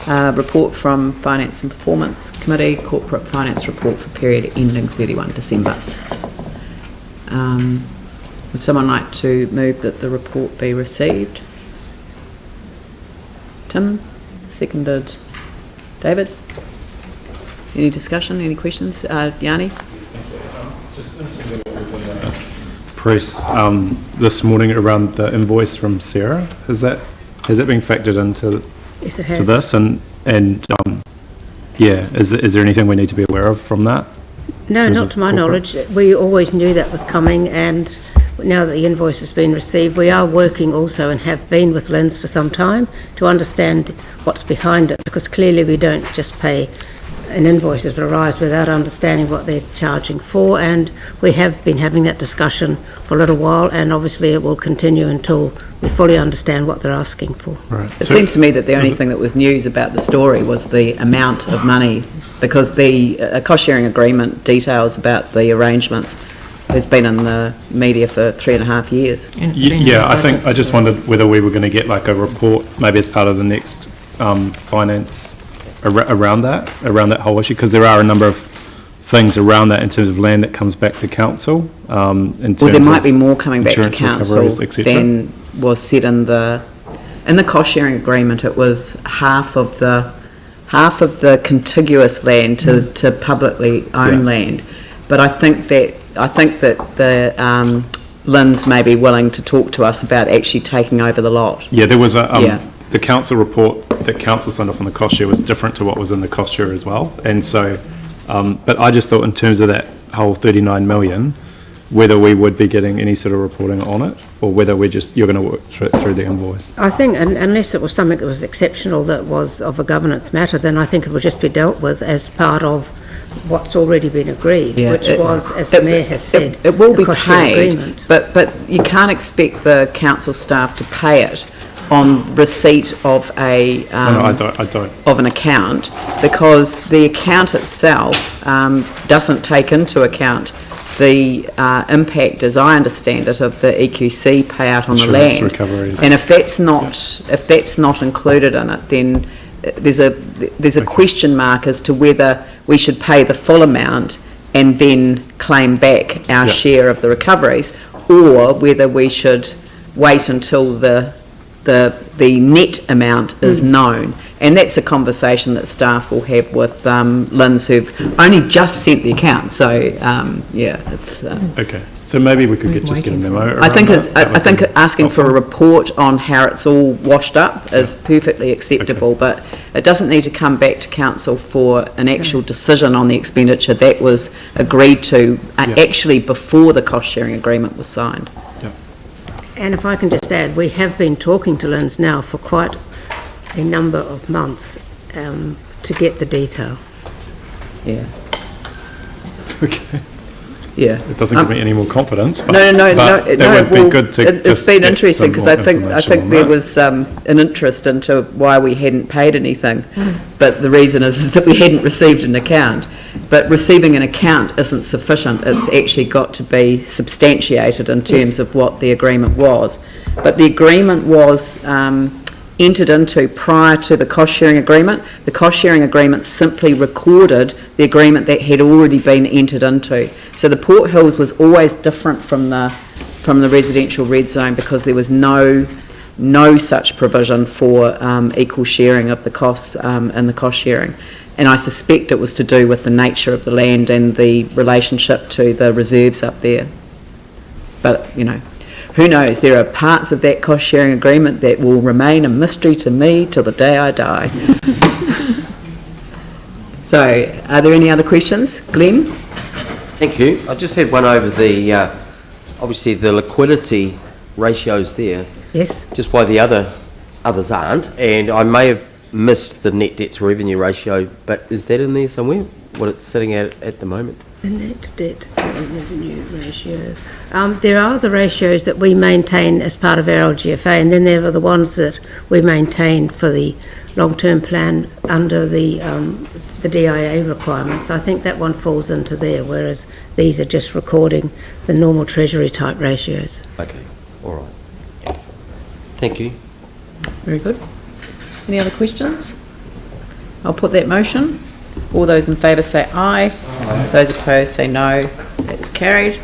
Report from Finance and Performance Committee, Corporate Finance Report for period ending 31 December. Would someone like to move that the report be received? Tim, seconded. David? Any discussion, any questions? Yanni? Just press this morning around the invoice from Sarah. Has that been factored into Yes, it has. to this? And yeah, is there anything we need to be aware of from that? No, not to my knowledge. We always knew that was coming, and now that the invoice has been received, we are working also and have been with LINZ for some time to understand what's behind it, because clearly we don't just pay an invoice as it arrives without understanding what they're charging for, and we have been having that discussion for a little while, and obviously it will continue until we fully understand what they're asking for. Right. It seems to me that the only thing that was news about the story was the amount of money, because the cost-sharing agreement details about the arrangements has been in the media for 3.5 years. Yeah, I just wondered whether we were going to get like a report, maybe as part of the next finance around that whole issue, because there are a number of things around that in terms of land that comes back to council. Well, there might be more coming back to council than was said in the cost-sharing agreement. It was half of the contiguous land to publicly owned land, but I think that the LINZ may be willing to talk to us about actually taking over the lot. Yeah, there was the council report that council signed off on the cost share was different to what was in the cost share as well, and so but I just thought in terms of that whole 39 million, whether we would be getting any sort of reporting on it, or whether you're going to work through the invoice. I think, unless it was something that was exceptional that was of a governance matter, then I think it will just be dealt with as part of what's already been agreed, which was, as the Mayor has said, it will be paid, agreement. But you can't expect the council staff to pay it on receipt of I don't. Of an account, because the account itself doesn't take into account the impact, as I understand it, of the EQC payout on the land. Recoveries. And if that's not included in it, then there's a question mark as to whether we should pay the full amount and then claim back our share of the recoveries, or whether we should wait until the net amount is known. And that's a conversation that staff will have with LINZ, who've only just sent the account. So it's okay. So maybe we could just get a memo. I think asking for a report on how it's all washed up is perfectly acceptable, but it doesn't need to come back to council for an actual decision on the expenditure that was agreed to actually before the cost sharing agreement was signed. And if I can just add, we have been talking to LINZ now for quite a number of months to get the detail. Yeah. Okay. Yeah. It doesn't give me any more confidence. But No. It would be good to it's been interesting, because I think there was an interest into why we hadn't paid anything, but the reason is that we hadn't received an account. But receiving an account isn't sufficient. It's actually got to be substantiated in terms of what the agreement was. But the agreement was entered into prior to the cost sharing agreement. The cost sharing agreement simply recorded the agreement that had already been entered into. So the Port Hills was always different from the residential red zone, because there was no such provision for equal sharing of the costs and the cost sharing. And I suspect it was to do with the nature of the land and the relationship to the reserves up there. But, who knows? There are parts of that cost sharing agreement that will remain a mystery to me till the day I die. So, are there any other questions? Glenn? Thank you. I just had one over the, obviously the liquidity ratios there. Yes. Just why the others aren't. And I may have missed the net debt to revenue ratio, but is that in there somewhere, what it's sitting at the moment? The net debt to revenue ratio. There are the ratios that we maintain as part of our LGFA, and then there are the ones that we maintain for the long-term plan under the DIA requirements. I think that one falls into there, whereas these are just recording the normal treasury type ratios. Okay, all right. Thank you. Very good. Any other questions? I'll put that motion. All those in favour say aye. Those opposed say no. That's carried.